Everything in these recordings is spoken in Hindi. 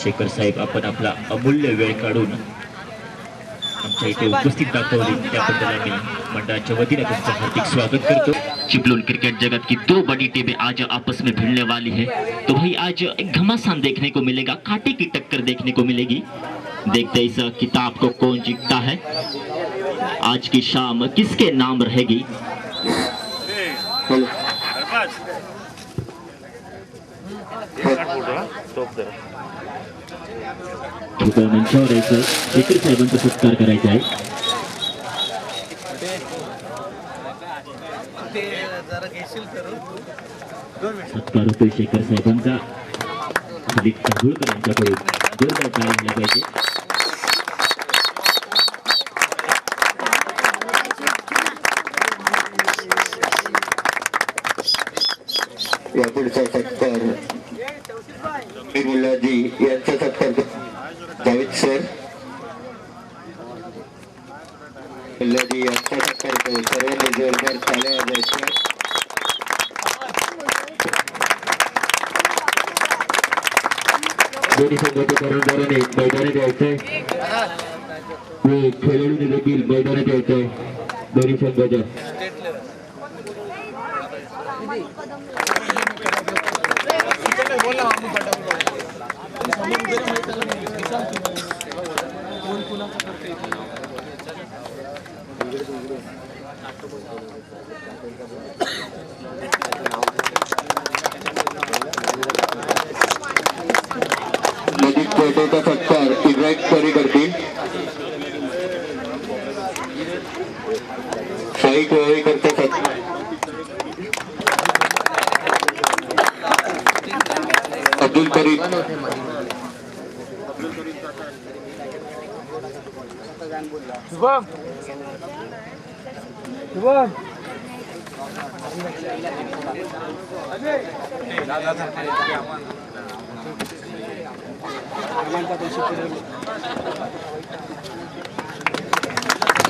शेखर साहेब आपण आपला अमूल्य वेळ काढून आमच्या इथे उपस्थित दाखवली त्याबद्दल आम्ही मंडळाच्या वतीने तुमचं हार्दिक स्वागत करतो। चिपलून क्रिकेट जगत की दो बड़ी टीमें आज आपस में भिड़ने वाली है, तो भाई आज एक घमासान देखने को मिलेगा, कांटे की टक्कर देखने को मिलेगी। देखते इस किताब को कौन जीतता है, आज की शाम किसके नाम रहेगी। मंचावर यायचं शेखर साहेबांचा सत्कार करायचा आहे। सत्कार होतोय शेखर साहेबांचा दिलीप कांबुळकर यांच्याकडून जोरदार टाळ्या झाल्या पाहिजे। या पुढचा सत्कार बिरुल्लाजी यांचा सत्कार जावेद सर बिरुल्लाजी यांचा सत्कार करतो। सर्वांनी जोरदार टाळ्या वाजवायच्या। दोन्ही संघाच्या कर्णधाराने मैदानात यायचंय व खेळाडूने देखील मैदानात यायचंय दोन्ही संघाच्या। कोयटेचा सत्कार इब्राहिम सरी करतील। शाही कोळीकरचा सत्कार अब्दुल करीम शुभम शुभम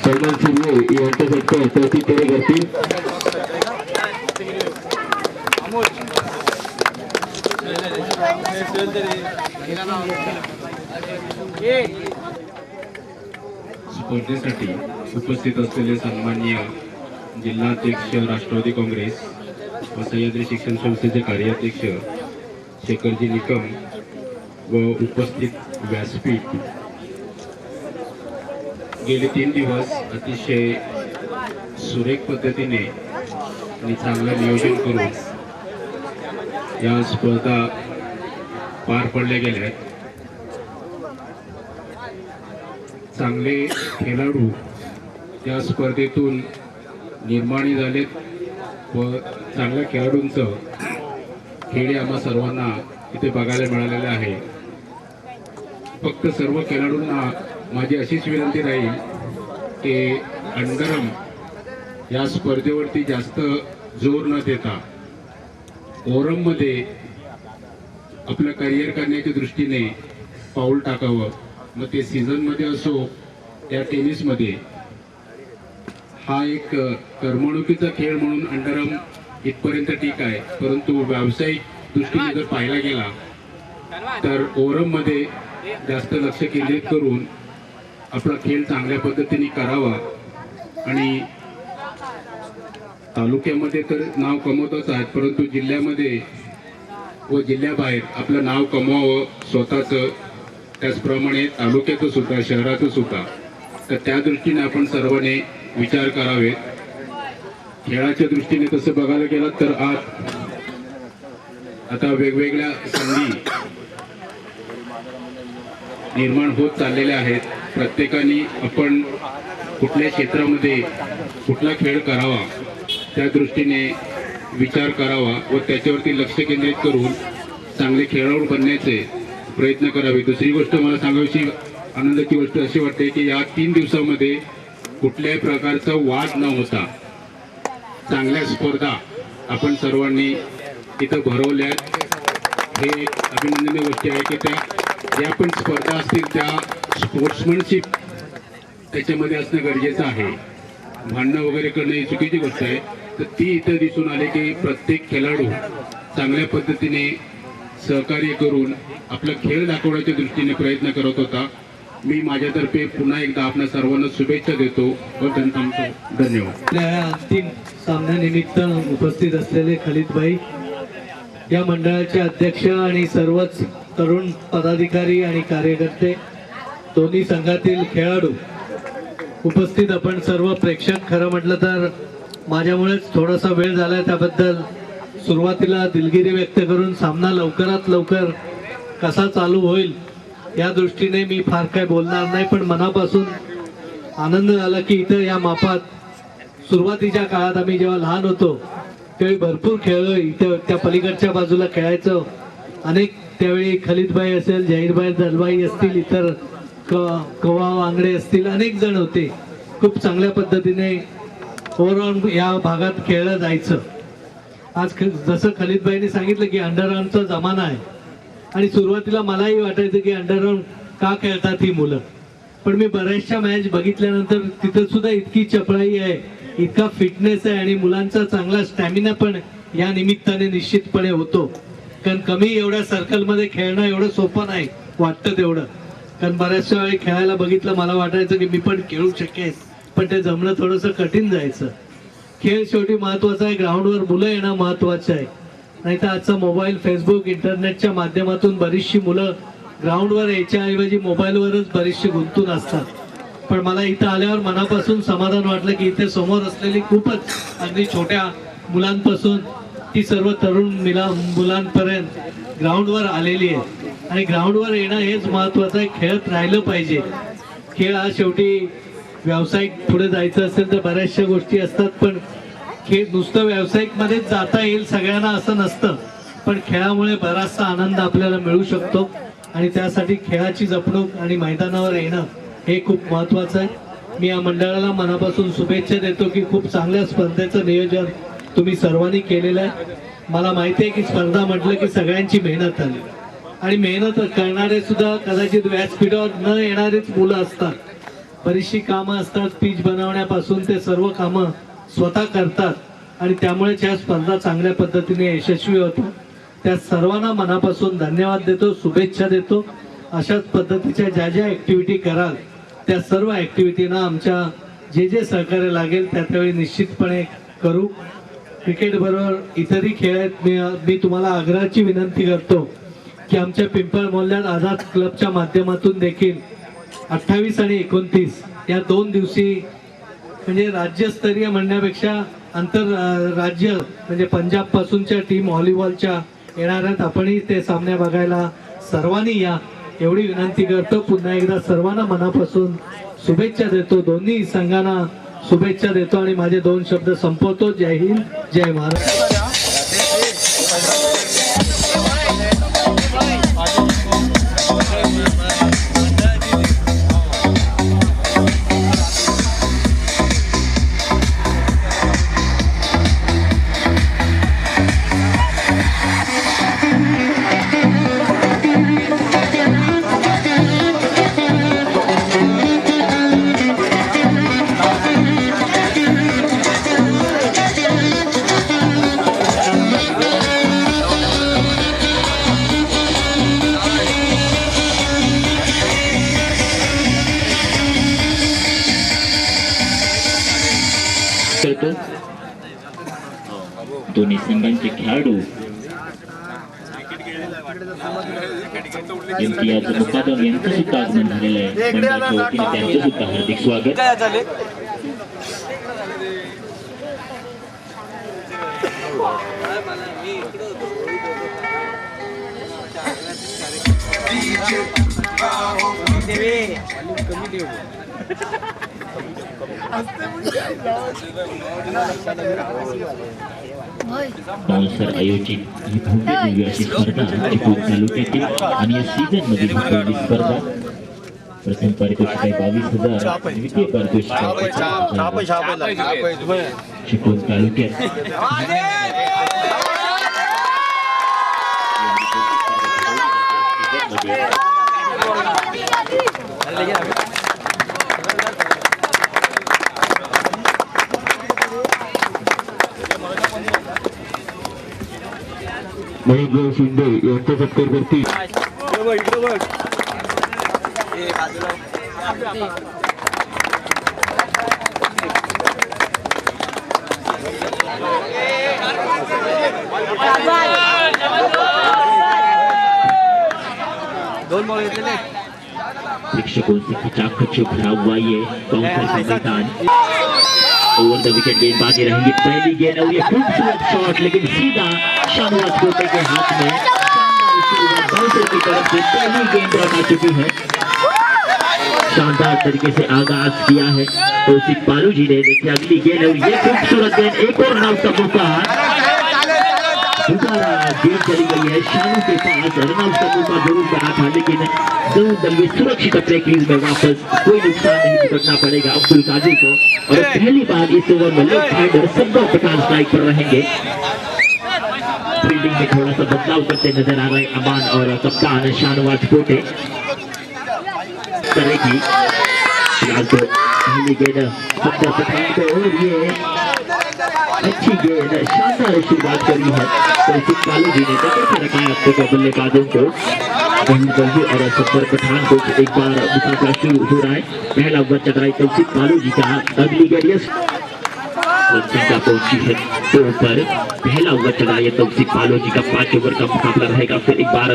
सलमान शिंदे यांचा सत्कार चौथी फेरी करतील। स्पर्धेसाठी उपस्थित असलेले सन्माननीय जिल्हाध्यक्ष राष्ट्रवादी काँग्रेस व सह्याद्री शिक्षण संस्थेचे कार्याध्यक्ष शेखरजी निकम व उपस्थित व्यासपीठ, गेले 3 दिवस अतिशय सुरेख पद्धतीने आणि चांगलं नियोजन करून या स्पर्धा पार पडल्या गेल्या। चांगले खेळाडू या स्पर्धेतून निर्माणी झालेत व चांगल्या खेळाडूंचं खेळ आम्हा सर्वांना इथे बघायला मिळालेलं आहे। फक्त सर्व खेळाडूंना माझी अशीच विनंती राहील की अंडरम या स्पर्धेवरती जास्त जोर न देता ओरममध्ये आपलं करिअर करण्याच्या दृष्टीने पाऊल टाकावं। मग ते सीझनमध्ये असो या टेनिसमध्ये, हा एक करमणुकीचा खेळ म्हणून अंडरम इथपर्यंत ठीक आहे, परंतु व्यावसायिक दृष्टीने जर पाहायला गेला तर ओरममध्ये जास्त लक्ष केंद्रित करून आपला खेळ चांगल्या पद्धतीने करावा आणि तालुक्यामध्ये तर नाव कमवतच आहेत, परंतु जिल्ह्यामध्ये व जिल्ह्याबाहेर आपलं नाव कमवावं स्वतःचं, त्याचप्रमाणे तालुक्याचं सुद्धा शहराचं सुद्धा। तर त्या दृष्टीने आपण सर्वांनी विचार करावे। खेळाच्या दृष्टीने तसं बघायला गेलं तर आज आता वेगवेगळ्या संधी निर्माण होत चाललेल्या आहेत। प्रत्येकाने आपण कुठल्या क्षेत्रामध्ये कुठला खेळ करावा त्या दृष्टीने विचार करावा व त्याच्यावरती लक्ष केंद्रित करून चांगले खेळाडू बनण्याचे प्रयत्न करावे। दुसरी गोष्ट मला सांगायची आनंदाची गोष्ट अशी वाटते की या 3 दिवसामध्ये कुठल्याही प्रकारचा वाद न होता चांगल्या स्पर्धा आपण सर्वांनी इथं भरवल्यात। हे एक अभिनंदनीय गोष्ट आहे की त्या ज्या पण स्पर्धा असतील त्या स्पोर्ट्समनशिप त्याच्यामध्ये असणं गरजेचं आहे। भांडणं वगैरे करणं ही चुकीची गोष्ट आहे, तर ती इथं दिसून आले की प्रत्येक खेळाडू चांगल्या पद्धतीने सहकार्य करून आपला खेळ दाखवण्याच्या दृष्टीने प्रयत्न करत होता. मी माझ्यातर्फे पुन्हा एकदा आपल्या सर्वांना शुभेच्छा देतो व थांबतो. धन्यवाद. आपल्या अंतिम सामन्यानिमित्त उपस्थित असलेले खलिदभाई, या मंडळाचे अध्यक्ष आणि सर्वच तरुण पदाधिकारी आणि कार्यकर्ते, दोन्ही संघातील खेळाडू, उपस्थित आपण सर्व प्रेक्षक, खरं म्हटलं तर माझ्यामुळेच थोडासा वेळ झाला, त्याबद्दल सुरुवातीला दिलगिरी व्यक्त करून सामना लवकरात लवकर कसा चालू होईल या दृष्टीने मी फार काय बोलणार नाही, पण मनापासून आनंद झाला की इथं या मापात सुरुवातीच्या काळात आम्ही जेव्हा लहान होतो त्यावेळी भरपूर खेळलो. इथं त्या पलीकडच्या बाजूला खेळायचं अनेक, त्यावेळी खलिदभाई असेल, जाहीरभाई दलभाई असतील, इतर कवा वांगडे असतील, अनेक जण होते. खूप चांगल्या पद्धतीने ओव्हरऑल या भागात खेळलं जायचं. आज जसं खलिदभाईने सांगितलं की अंडरआर्मचा जमाना आहे आणि सुरुवातीला मलाही वाटायचं की अंडरआर्म का खेळतात ही मुलं, पण मी बऱ्याचशा मॅच बघितल्यानंतर तिथं सुद्धा इतकी चपळाई आहे, इतका फिटनेस आहे आणि मुलांचा चांगला स्टॅमिना पण या निमित्ताने निश्चितपणे होतो. कारण कमी एवढ्या सर्कलमध्ये खेळणं एवढं सोपं नाही वाटतं तेवढं, कारण बऱ्याचशा वेळी खेळायला बघितलं मला वाटायचं की मी पण खेळू शकेन, पण ते जमणं थोडंसं कठीण जायचं. खेळ शेवटी महत्वाचा आहे, ग्राउंडवर मुलं येणं महत्वाचं आहे. नाहीतर आजचा मोबाईल, फेसबुक, इंटरनेटच्या माध्यमातून बरीचशी मुलं ग्राउंडवर यायच्या ऐवजी मोबाईलवरच बरीचशी गुंतून असतात. पण मला इथं आल्यावर मनापासून समाधान वाटलं की इथे समोर असलेली खूपच अगदी छोट्या मुलांपासून ती सर्व तरुण मुलांपर्यंत ग्राउंडवर आलेली आहे आणि ग्राउंडवर येणं हेच महत्वाचं आहे. खेळत राहिलं पाहिजे. खेळ हा शेवटी व्यावसायिक पुढे जायचं असेल तर बऱ्याचशा गोष्टी असतात, पण खेळ नुसतं व्यावसायिक मध्येच जाता येईल सगळ्यांना असं नसतं, पण खेळामुळे बराचसा आनंद आपल्याला मिळू शकतो आणि त्यासाठी खेळाची जपणूक आणि मैदानावर येणं हे खूप महत्वाचं आहे. मी या मंडळाला मनापासून शुभेच्छा देतो की खूप चांगल्या स्पर्धेचं नियोजन तुम्ही सर्वांनी केलेलं आहे. मला माहिती आहे की स्पर्धा म्हटलं की सगळ्यांची मेहनत आली आणि मेहनत करणारे सुद्धा कदाचित व्यासपीठावर न येणारेच मुलं असतात. बरीचशी कामं असतात, पिच बनवण्यापासून ते सर्व कामं स्वतः करतात आणि त्यामुळे त्या स्पर्धा चांगल्या पद्धतीने यशस्वी होतात. त्या सर्वांना मनापासून धन्यवाद देतो, शुभेच्छा देतो. अशाच पद्धतीच्या ज्या ज्या ऍक्टिव्हिटी कराल त्या सर्व ऍक्टिव्हिटीना आमच्या जे सहकार्य लागेल त्यावेळी निश्चितपणे करू. क्रिकेट बरोबर इतरही खेळ आहेत. मी तुम्हाला आग्रहाची विनंती करतो की आमच्या पिंपळ मोहल्ल्यात आझाद क्लबच्या माध्यमातून देखील 28 आणि 29 या 2 दिवशी, म्हणजे राज्यस्तरीय म्हणण्यापेक्षा आंतरराज्य म्हणजे पंजाब पासूनच्या टीम व्हॉलीबॉलच्या येणार आहेत. आपणही ते सामने बघायला सर्वांनी या एवढी विनंती करतो. पुन्हा एकदा सर्वांना मनापासून शुभेच्छा देतो, दोन्ही संघांना शुभेच्छा देतो आणि माझे 2 शब्द संपवतो. जय हिंद, जय महाराष्ट्र. करतो. दोन्ही संघांचे खेळाडू इम्तियाज मुकादम यांचं सुद्धा आगमन झालेलं आहे. मंडळाच्या वतीने त्यांचं सुद्धा हार्दिक स्वागत. बाउन्सर आयोजित ही भव्य दिव्य अशी स्पर्धा चिपळूण तालुक्यातील आणि या सीझन मधील पहिली स्पर्धा. प्रथम पारितोषिक आहे 22,000, द्वितीय पारितोषिक चिपळूण तालुक्यात. महेश शिंदे यांचा सत्कारवरती प्रेक्षकों से खचाखच भरा हुआ ये काउंटर का मैदान। ओवर द विकेट गेंदबाजी रहेंगी पहली गेंद और ये खूबसूरत शॉट लेकिन सीधा शाहनवाज कोटे के हाथ में बाउंसर की तरफ से पहली गेंद आ चुकी है। शानदार तरीके से आगाज किया है कौशिक पालू जी ने। देखिए अगली गेंद और ये खूबसूरत गेंद, एक और रन का मौका, दोबारा गेंद चली गई है शानू के पास। रनआउट का मौका जरूर बना था लेकिन जरूर दलवी सुरक्षित अपने क्रीज में वापस, कोई नुकसान नहीं भुगतना पड़ेगा अब्दुल कादिर को। और पहली बार इस ओवर में लेफ्ट हैंडर सब्बा पठान स्ट्राइक पर रहेंगे। फील्डिंग में थोड़ा सा बदलाव करते नजर आ रहे अमान और कप्तान शाहनवाज कोटे करेगी। फिलहाल तो पहली गेंद सब्बा पठान को और ये अच्छी गेंद, शानदार शुरुआत करी है कौशिक पालू जी ने। कैसे रखा है अपने बल्लेबाजों को और सब्बर पठान को एक बार मुकाबला शुरू हो रहा है। पहला ओवर चल रहा है कौशिक पालू जी का। अगली गेंद पहुंची है तो ऊपर पहला ओवर चल रहा है कौशिक पालू जी का। 5 ओवर का मुकाबला रहेगा। फिर एक बार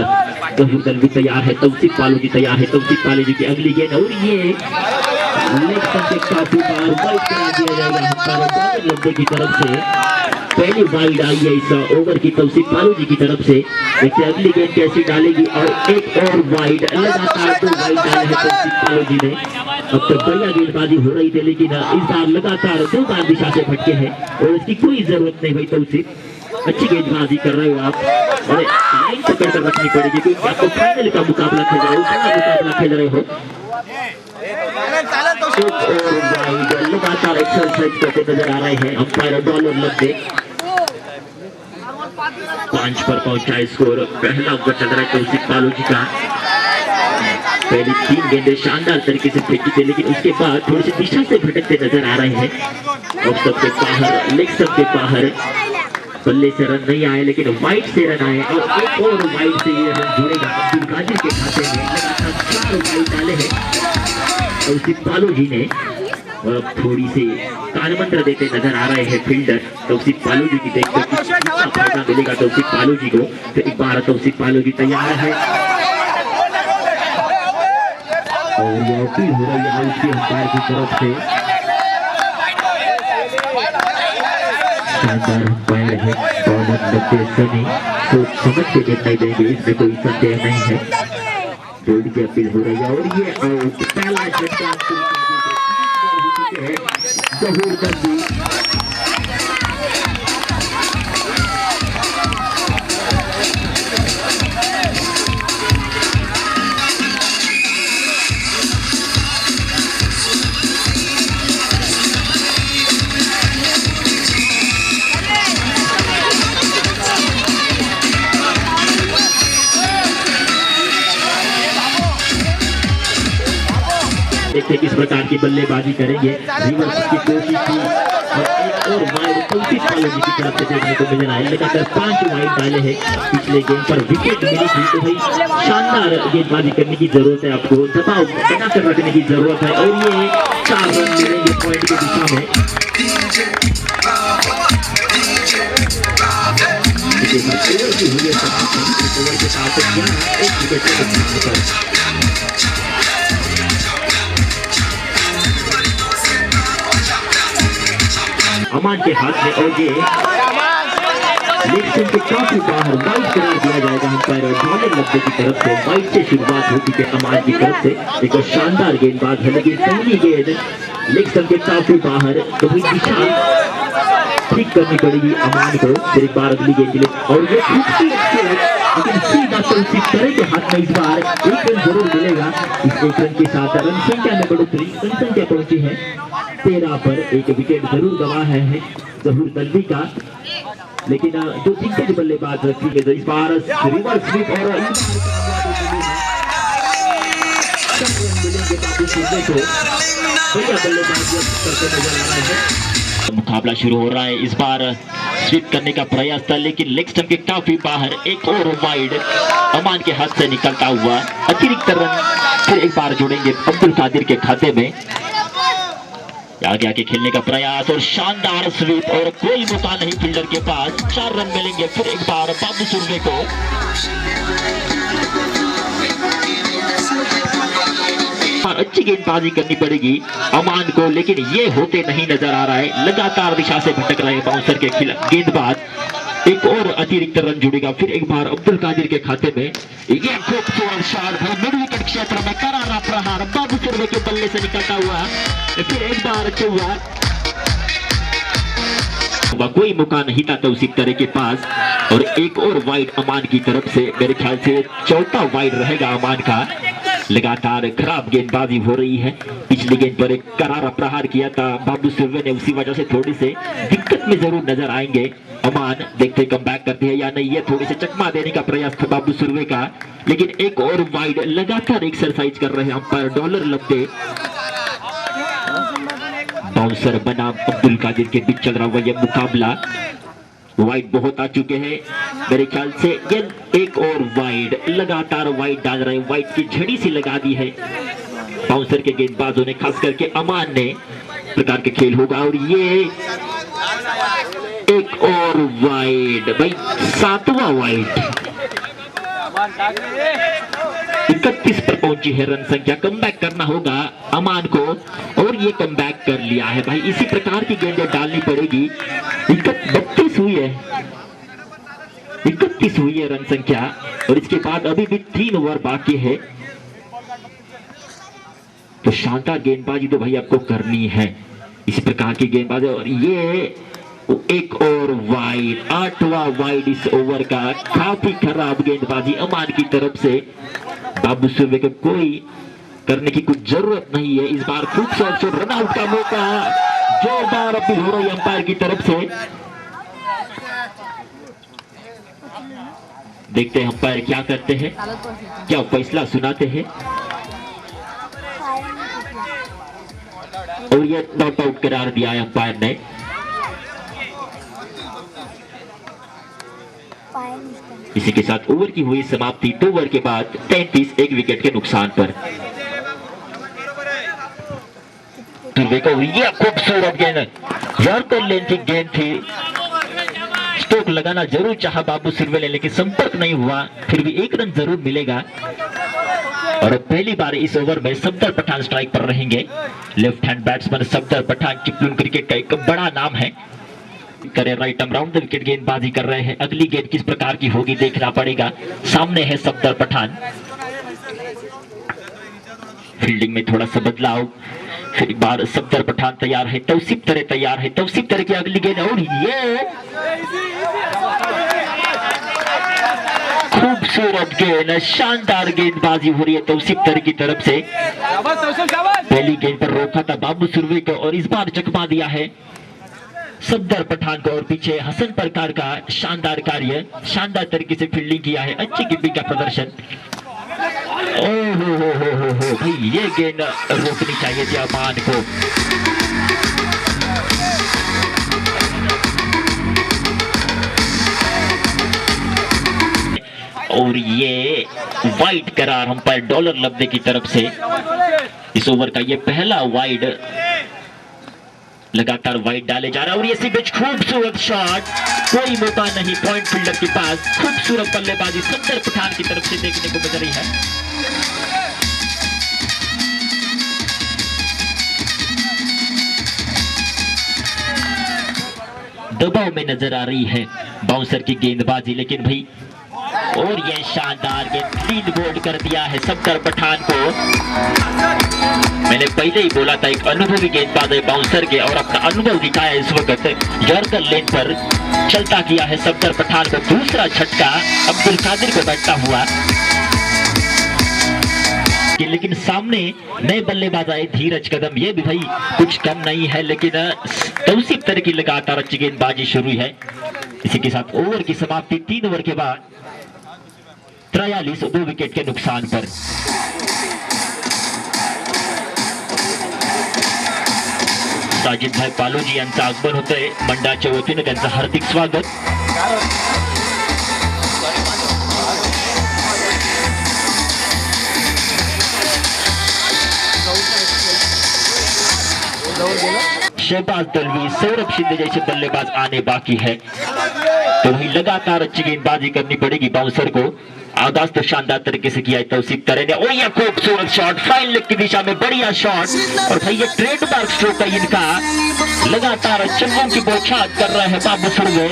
जहूर दलवी तैयार है, कौशिक पालू जी तैयार है। कौशिक पालू जी की अगली गेंद और ये लेग से काफी बार वाइड करा दिया जाएगा लंबे की तरफ से। पहली वाइड आई है इस ओवर की कौशिक पालू जी की तरफ से। देखिए अगली गेंद कैसी डालेगी और एक और वाइड, लगातार 2 वाइड डाले हैं कौशिक पालू जी ने। अब तक बढ़िया गेंदबाजी हो रही थी लेकिन इस बार लगातार 2 बार दिशा से भटके हैं और इसकी कोई जरूरत नहीं भाई कौशिक, अच्छी गेंदबाजी कर रहे हो आप। और लाइन पकड़ कर रखनी पड़ेगी क्योंकि आपको फाइनल का मुकाबला खेल रहे हो, मुकाबला खेल रहे हो। लगातार एक्सरसाइज करते नजर आ रहे हैं अंपायर बॉलर लगते। 5 पर पहुंचा स्कोर। पहला ओवर चल रहा है कौशिक पालू जी का। पहली 3 गेंदें शानदार तरीके से फेंकी थी लेकिन उसके बाद थोड़ी सी दिशा से भटकते नजर आ रहे हैं। और सबके बाहर, लेग सब के बाहर बल्ले से रन नहीं आए लेकिन वाइड से रन आए और एक और वाइड से ये रन जुड़ेगा अब्दुल कादिर के खाते में। लगातार 4 वाइड डाले हैं कौशिक पालू जी ने। और अब थोड़ी सी कानमंत्र देते नजर आ रहे हैं फील्डर कौशिक पालू जी की। देखते फायदा मिलेगा कौशिक पालू जी को। तो एक बार कौशिक पालू जी तैयार है और ये अपील हो रही है उसके अंपायर की तरफ से। शानदार अंपायर है बॉलर लगते सनी, सोच समझ के निर्णय देंगे, इसमें कोई संदेह नहीं है। बोर्ड की अपील हो रही है और ये आउट। पहला झटका जहूर दलवी। देखते किस प्रकार की बल्लेबाजी करेंगे। रिवर्स की कोशिश की और एक और वाइड कौशिक पालू जी की तरफ से देखने को मिल रहा है। लगातार 5 वाइड डाले हैं। पिछले गेम पर विकेट मिली थी तो भाई शानदार गेंदबाजी करने की जरूरत है, आपको दबाव बनाकर रखने की जरूरत है। और ये 4 रन मिलेंगे पॉइंट की दिशा में। अमान के हाथ में और ये लेग के काफी बाहर वाइड करार दिया जाएगा अंपायर बॉलर लब्बे की तरफ से। वाइड से शुरुआत होती है अमान की तरफ से। एक शानदार गेंदबाज है लेकिन पहली गेंद लेग के काफी बाहर, तो दिशा ठीक करनी पड़ेगी अमान को। फिर एक बार अगली गेंद के लिए और ये लेकिन सीधा कौशिक के हाथ में इस बार 1 रन जरूर मिलेगा। इस 1 रन के साथ रन संख्या में बढ़ोतरी, रन संख्या पहुंची है 13 पर। एक विकेट जरूर गवा है जहूर दलवी का लेकिन जो दिग्गज बल्लेबाज रखी है तो इस बार रिवर्स स्वीप और मिलेंगे बाबू सिंह को। बढ़िया बल्लेबाजी करते नजर आ रहा है। मुकाबला शुरू हो रहा है। इस बार स्वीप करने का प्रयास था लेकिन लेग स्टंप के काफी बाहर। एक और वाइड अमान के हाथ से निकलता हुआ अतिरिक्त रन फिर एक बार जोड़ेंगे अब्दुल कादिर के खाते में। आगे आके खेलने का प्रयास और शानदार स्वीप और कोई मौका नहीं फील्डर के पास। 4 रन मिलेंगे फिर एक बार बाबू सुरवे को। अच्छी गेंदबाजी करनी पड़ेगी अमान को लेकिन ये होते नहीं नजर आ रहा है। लगातार दिशा से भटक रहे बाउंसर के खिलाफ गेंदबाज। एक और अतिरिक्त रन जुड़ेगा फिर एक बार अब्दुल कादिर के खाते में। ये खूबसूरत शॉट है मिड विकेट क्षेत्र में करारा प्रहार बाबू सुरवे के बल्ले से निकलता हुआ फिर एक बार चौका। कोई मौका नहीं था तो उसी तरह के पास और एक और वाइड अमान की तरफ से। मेरे ख्याल से चौथा वाइड रहेगा अमान का। लगातार खराब गेंदबाजी हो रही है। पिछली गेंद पर एक करारा प्रहार किया था बाबू सुरवे ने, उसी वजह से थोड़ी से दिक्कत में जरूर नजर आएंगे अमान। देखते कम बैक करते हैं या नहीं। ये थोड़ी से चकमा देने का प्रयास था बाबू सुरवे का लेकिन एक और वाइड। लगातार एक्सरसाइज कर रहे हैं अंपायर डॉलर लगते। बाउंसर बनाम अब्दुल कादिर के बीच चल रहा हुआ यह मुकाबला। वाइड बहुत आ चुके हैं मेरे ख्याल से। गेंद एक और वाइड। लगातार वाइड डाल रहे हैं। वाइड की झड़ी सी लगा दी है बाउंसर के गेंदबाजों ने, खास करके अमान ने। प्रकार के खेल होगा और ये एक और वाइड भाई 7वां वाइड। 31 पर पहुंची है रन संख्या। कमबैक करना होगा अमान को और ये कमबैक कर लिया है भाई। इसी प्रकार की गेंदें डालनी पड़ेगी। 32 हुई है 31 हुई है रन संख्या और इसके बाद अभी भी 3 ओवर बाकी है। तो शानदार गेंदबाजी तो भाई आपको करनी है इस प्रकार की गेंदबाजी। और ये एक और वाइड 8वां वाइड इस ओवर का। काफी खराब गेंदबाजी अमान की तरफ से। बाबू सुरवे को कोई करने की कुछ जरूरत नहीं है। इस बार खूबसूरत रन आउट का मौका जो बार अपील हो रही है अंपायर की तरफ से। देखते हैं अंपायर क्या करते हैं, क्या फैसला सुनाते हैं। और ये नॉट आउट करार दिया है अंपायर ने। इसी के साथ ओवर की हुई समाप्ति। 2 ओवर के बाद 33 एक विकेट के नुकसान पर। ये खूबसूरत गेंद यॉर्कर लेंथ की गेंद थी। स्ट्रोक लगाना जरूर चाहा बाबू सुरवे ने लेकिन संपर्क नहीं हुआ। फिर भी 1 रन जरूर मिलेगा। और पहली बार इस ओवर में सफदर पठान स्ट्राइक पर रहेंगे। Left hand batsman Safdar Pathan Chiplun cricket का एक बड़ा नाम है। करे right arm round the wicket गेंदबाजी कर रहे हैं। अगली गेंद किस प्रकार की होगी देखना पड़ेगा। सामने है सफदर पठान। फील्डिंग में थोड़ा सा बदलाव। फिर एक बार सफदर पठान तैयार है। तौसीफ तरह तैयार है। तौसीफ तरह की अगली गेंद और ये खूबसूरत गेंद। शानदार गेंदबाजी हो रही है तौसीफ तरह की तरफ से। पहली गेंद पर रोका था बाबू सुरवे को और इस बार चकमा दिया है सफदर पठान को। और पीछे हसन परकार का शानदार कार्य, शानदार तरीके से फील्डिंग किया है। अच्छी कीपिंग का प्रदर्शन। ओहो हो भाई ये गेंद रोकनी चाहिए थी अमान को। और ये वाइड करार अंपायर डॉलर लब्धे की तरफ से। इस ओवर का ये पहला वाइड। लगातार वाइड डाले जा रहा है और ये सीबेज खूबसूरत शॉट। कोई मौका नहीं पॉइंट फील्डर के पास। खूबसूरत बल्लेबाजी सफदर पठान की तरफ से देखने को मिल रही है। दबाव में नजर आ रही है बाउंसर की गेंदबाजी लेकिन भाई। और ये शानदार गेंद क्लीन बोल्ड कर दिया है सफदर पठान को। मैंने पहले ही बोला था एक अनुभवी गेंदबाज है बाउंसर के और अपना अनुभव दिखाया इस वक्त। यॉर्कर लेन पर चलता किया है सफदर पठान को। दूसरा झटका अब्दुल कादिर को बैठता हुआ। लेकिन सामने नए बल्लेबाज आए धीरज कदम। ये भी भाई कुछ कम नहीं है लेकिन तौसीफ तरह की लगातार अच्छी गेंदबाजी शुरू है। इसी के साथ ओवर की समाप्ति 3 ओवर के बाद 43 2 विकेट के नुकसान पर। साजिद भाई पालोजी यांचं आगमन होतंय. मंडळाच्या वतीने त्यांचं हार्दिक स्वागत. शहबाज दलवी, सौरभ शिंदे जैसे बल्लेबाज आने बाकी है, तो वही लगातार अच्छी गेंदबाजी करनी पड़ेगी बाउंसर को. आगाज तो शानदार तरीके से किया है तौसीफ तरे ने. ओ ये खूबसूरत शॉट, फाइन लेग की दिशा में बढ़िया शॉट. और भाई ये ट्रेडमार्क स्ट्रोक है इनका. लगातार चंगों की बौछार कर रहे हैं बाबू सुरवे.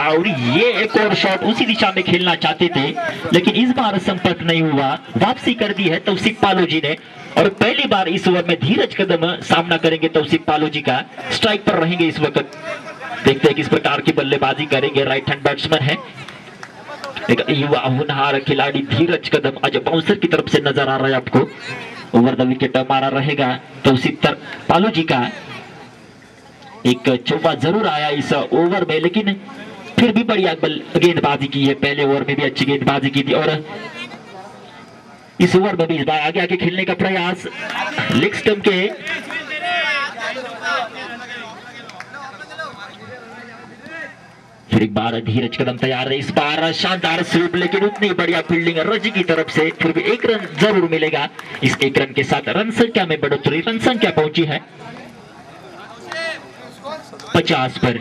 और ये एक और शॉट उसी दिशा में खेलना चाहते थे, लेकिन इस बार संपर्क नहीं हुआ. वापसी कर दी है तौसीफ पालोजी ने. और पहली बार इस ओवर में धीरज कदम सामना करेंगे तौसीफ पालोजी का. स्ट्राइक पर रहेंगे इस वक्त. देखते हैं किस प्रकार की बल्लेबाजी करेंगे. राइट हैंड बैट्समैन है, एक युवा होनहार खिलाड़ी धीरज कदम. आज बाउंसर की तरफ से नजर आ रहा है आपको. ओवर द विकेट मारा रहेगा तौसीफ पालोजी का. एक चौका जरूर आया इस ओवर में, लेकिन फिर भी बढ़िया गेंदबाजी की है. पहले ओवर में भी अच्छी गेंदबाजी की थी और इस ओवर में भी इस बार आगे आके खेलने का प्रयास. लेग स्टंप के फिर एक बार धीरज कदम तैयार है. इस बार शानदार स्वीप, लेकिन उतनी बढ़िया फील्डिंग रजी की तरफ से. फिर भी एक रन जरूर मिलेगा. इस एक रन के साथ रन संख्या में बढ़ोतरी. रन संख्या पहुंची है 50 पर.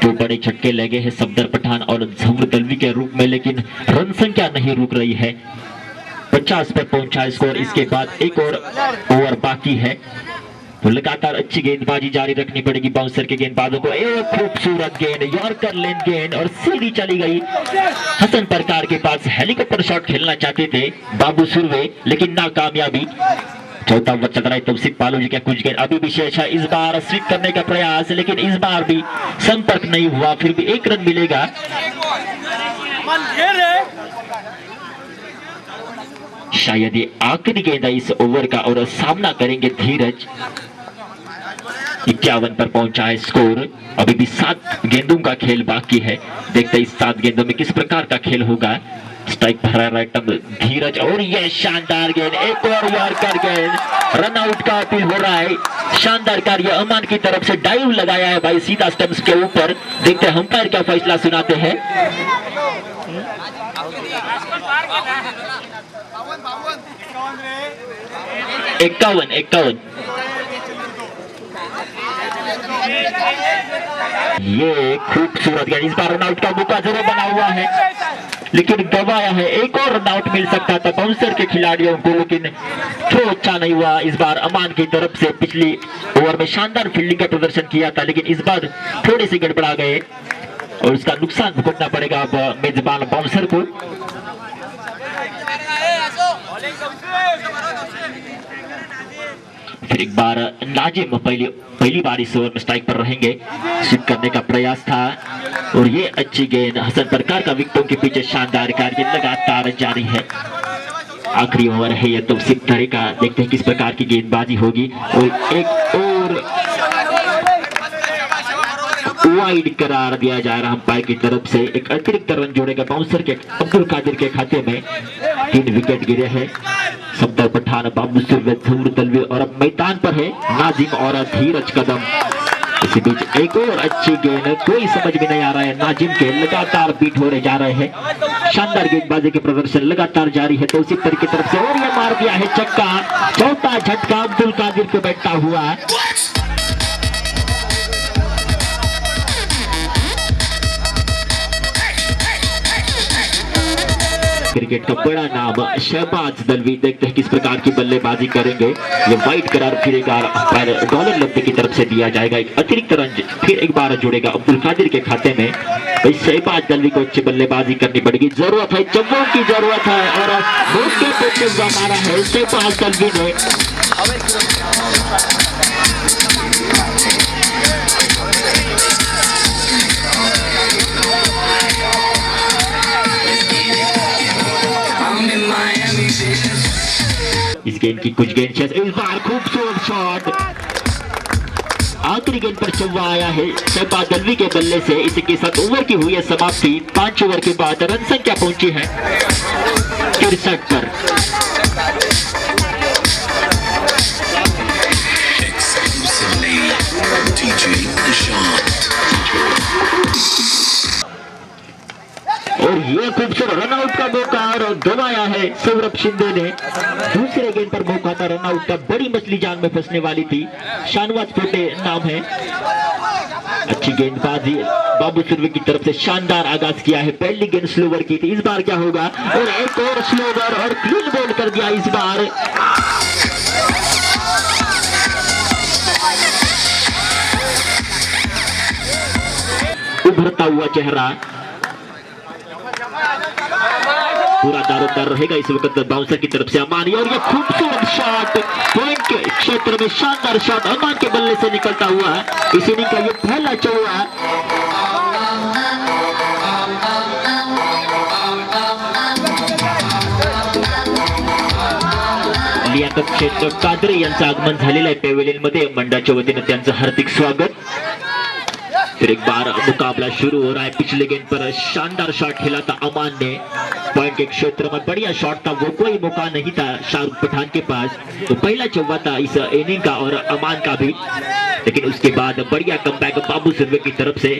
दो बड़े छक्के लगे हैं सफदर पठान और जहूर दलवी के रूप में, लेकिन रन संख्या नहीं रुक रही है. 50 पर पहुंचा स्कोर. इसके बाद एक और ओवर बाकी है, तो लगातार अच्छी गेंदबाजी जारी रखनी पड़ेगी बाउंसर के गेंदबाजों को. एक खूबसूरत गेंद, यॉर्कर लेन गेंद और सीधी चली गई हसन परकार के पास. हेलीकॉप्टर शॉट खेलना चाहते थे बाबू सुरवे, लेकिन नाकामयाबी. चौथा ओवर चल रहा है तौसीफ पालोजी का. कुछ गेंद अभी भी शेष है. इस बार स्वीप करने का प्रयास, लेकिन इस बार भी संपर्क नहीं हुआ. फिर भी एक रन मिलेगा. शायद ये आखिरी गेंद है इस ओवर का और सामना करेंगे धीरज. 51 पर पहुंचा है स्कोर. अभी भी 7 गेंदों का खेल बाकी है. देखते हैं इस 7 गेंदों में किस प्रकार का खेल होगा. स्ट्राइक पर है राइट धीरज और यह शानदार गेंद. एक और यॉर्कर गेंद. रन आउट का अपील हो रहा है. शानदार कार्य अमान की तरफ से. डाइव लगाया है भाई सीधा स्टंप्स के ऊपर. देखते हैं अंपायर क्या फैसला सुनाते हैं. 51. ये खूबसूरत गेंद. इस बार रन आउट का मौका जरूर बना हुआ है, लेकिन गवाया है. एक और रन आउट मिल सकता था बाउंसर के खिलाड़ियों को, लेकिन थ्रो अच्छा नहीं हुआ इस बार अमान की तरफ से. पिछली ओवर में शानदार फील्डिंग का प्रदर्शन किया था, लेकिन इस बार थोड़े से गड़बड़ा गए और उसका नुकसान भुगतना पड़ेगा अब मेजबान बाउंसर को. फिर एक बार नाजिम पहली बार इस ओवर में स्ट्राइक पर रहेंगे. स्वीप करने का प्रयास था और ये अच्छी गेंद. हसन परकार का विकेटों के पीछे शानदार कार्य लगातार जारी है. आखिरी ओवर है ये तौसीफ तरे का. देखते हैं किस प्रकार की गेंदबाजी होगी. और एक और वाइड करार दिया जा रहा अंपायर की तरफ से. एक अतिरिक्त रन जोड़ेगा बाउंसर के अब्दुल कादिर के खाते में. 3 विकेट गिरे हैं. सफदर पठान, बाबू सुरवे, जहूर दलवी और अब मैदान पर है नाजिम और धीरज कदम. इसी बीच एक और अच्छी गेंद. कोई समझ में नहीं आ रहा है नाजिम के. लगातार बीट हो रहे जा रहे हैं. शानदार गेंदबाजी के प्रदर्शन लगातार जारी है तौसीफ तरे की तरफ से. और यह मार दिया है छक्का. चौथा झटका अब्दुल कादिर को बैठता हुआ. क्रिकेट का बड़ा नाम शहबाज दलवी. देखते हैं किस प्रकार की बल्लेबाजी करेंगे. ये वाइड करार फिर एक बार डॉलर लब्बे की तरफ से दिया जाएगा. एक अतिरिक्त रन फिर एक बार जुड़ेगा अब्दुल कादिर के खाते में. भाई शहबाज दलवी को अच्छी बल्लेबाजी करनी पड़ेगी. जरूरत है, चौकों की जरूरत है और मौके पे चौका मारा है शहबाज दलवी ने. इस गेंद की कुछ गेंद इस बार खूबसूरत शॉट. आखिरी गेंद पर चौवा आया है शहबाज दलवी के बल्ले से। इसी के साथ ओवर की हुई है समाप्ति। 5 ओवर के बाद रन संख्या पहुंची है 63 पर। और ये खूबसूरत रनआउट का मौका और गंवाया है सौरभ शिंदे ने। दूसरे गेंद पर मौका था रनआउट का, बड़ी मछली जाल में फंसने वाली थी। शानवाज फोटे नाम है। अच्छी गेंदबाजी बाबू सुरवे की तरफ से, शानदार आगाज किया है। पहली गेंद स्लोवर की थी, इस बार क्या होगा? और एक और स्लोवर और क्लीन बोल्ड कर दिया इस बार। उभरता हुआ चेहरा, पूरा दारोदार रहेगा इस वक्त बाउंसर की तरफ से अमानी। और ये खूबसूरत शॉट पॉइंट के क्षेत्र में, शानदार शॉट अमान के बल्ले से निकलता हुआ इस इनिंग का ये पहला चौका। लियाकत क्षेत्र कादरे यांचं आगमन झालेलं आहे पेव्हिलियन मध्ये। मंडळाच्या वतीने त्यांचं हार्दिक स्वागत। फिर एक बार मुकाबला शुरू हो रहा है। पिछले गेंद पर शानदार शॉट खेला था अमान ने पॉइंट के क्षेत्र में, बढ़िया शॉट था वो, कोई मौका नहीं था शाहरुख पठान के पास। तो पहला चौका था इस इनिंग का और अमान का भी, लेकिन उसके बाद बढ़िया कमबैक बाबू सुरवे की तरफ से।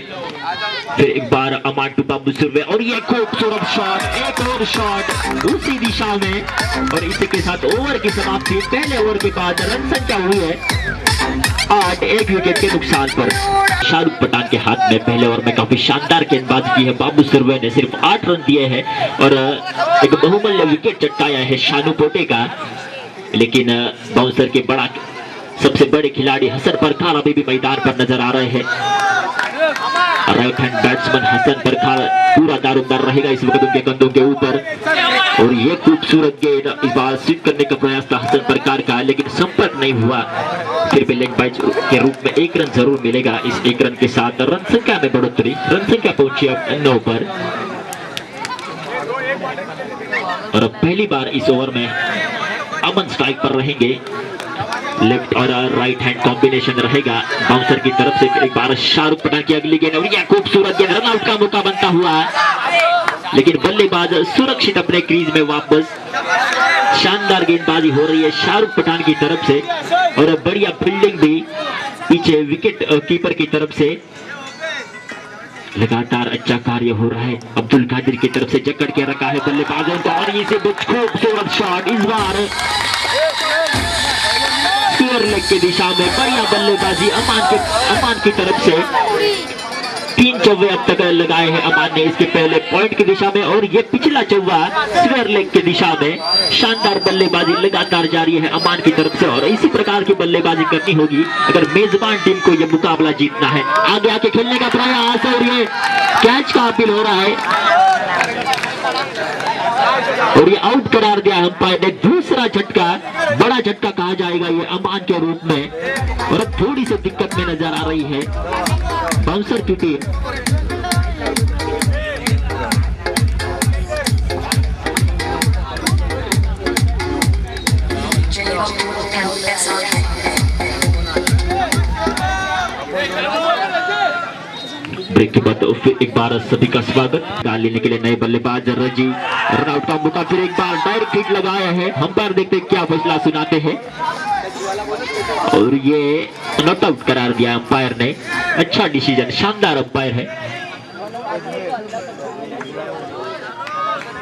फिर एक बार अमान टू बाबू सुरवे और ये खूबसूरत शॉट, एक और शॉट उसी दिशा में। और इसी के साथ ओवर की समाप्ति। पहले ओवर के बाद रन संख्या हुई है 8, 1 विकेट के नुकसान पर। शाहरुख पठान के हाथ में पहले ओवर में काफी शानदार गेंदबाजी की है बाबू सुरवे ने, सिर्फ 8 रन दिए हैं और एक बहुमूल्य विकेट चटकाया है शानू पोटे का। लेकिन बाउंसर के बड़ा सबसे बड़े खिलाड़ी हसन परखाल अभी भी मैदान पर नजर आ रहे हैं। राइट हैंड बैट्समैन हसन परखाल पूरा दारोमदार रहेगा इस वक्त उनके कंधों के ऊपर। और ये खूबसूरत गेंद इस बार स्वीप करने का प्रयास था हसन परखाल का, लेकिन संपर्क नहीं हुआ। फिर भी लेग बाइट के रूप में 1 रन जरूर मिलेगा। इस 1 रन के साथ रन संख्या में बढ़ोतरी, रन संख्या पहुंची अब 9 पर। और अब पहली बार इस ओवर में अमन स्ट्राइक पर रहेंगे। लेफ्ट और राइट हैंड कॉम्बिनेशन रहेगा बाउंसर की तरफ से। एक बार शाहरुख पठान की अगली गेंद और यह खूबसूरत गेंद, रनआउट का मौका बनता हुआ, लेकिन बल्लेबाज सुरक्षित अपने क्रीज में वापस। शानदार गेंदबाजी हो रही है शाहरुख पठान की तरफ से और बढ़िया फील्डिंग भी पीछे विकेट कीपर की तरफ से। लगातार अच्छा कार्य हो रहा है। अब्दुल कादिर की तरफ से जकड़ के रखा है बल्लेबाजों को और इसे खूबसूरत शॉट इस बार स्क्वायर लेग की दिशा में। बढ़िया बल्लेबाजी अमान की तरफ से। 3 चौवे अब तक लगाए हैं अमान ने इसके पहले पॉइंट की दिशा में और ये पिछला चौवा स्क्वायर लेग की दिशा में। शानदार बल्लेबाजी लगातार जारी है अमान की तरफ से और इसी प्रकार की बल्लेबाजी करनी होगी अगर मेजबान टीम को यह मुकाबला जीतना है। आगे आके खेलने का प्रयास और ये कैच का अपील हो रहा है और ये आउट करार दिया अंपायर ने। दूसरा झटका, बड़ा झटका कहा जाएगा ये अमान के रूप में। और अब थोड़ी सी दिक्कत में नजर आ रही है बाउंसर की टीम। ब्रेक के बाद फिर एक बार सभी का स्वागत। डाल लेने के लिए नए बल्लेबाज रजी, रनआउट का मौका। फिर एक बार डायरेक्ट हिट लगाया है। अंपायर देखते क्या फैसला सुनाते हैं और ये नॉट आउट करार दिया अंपायर ने। अच्छा डिसीजन, शानदार अंपायर है।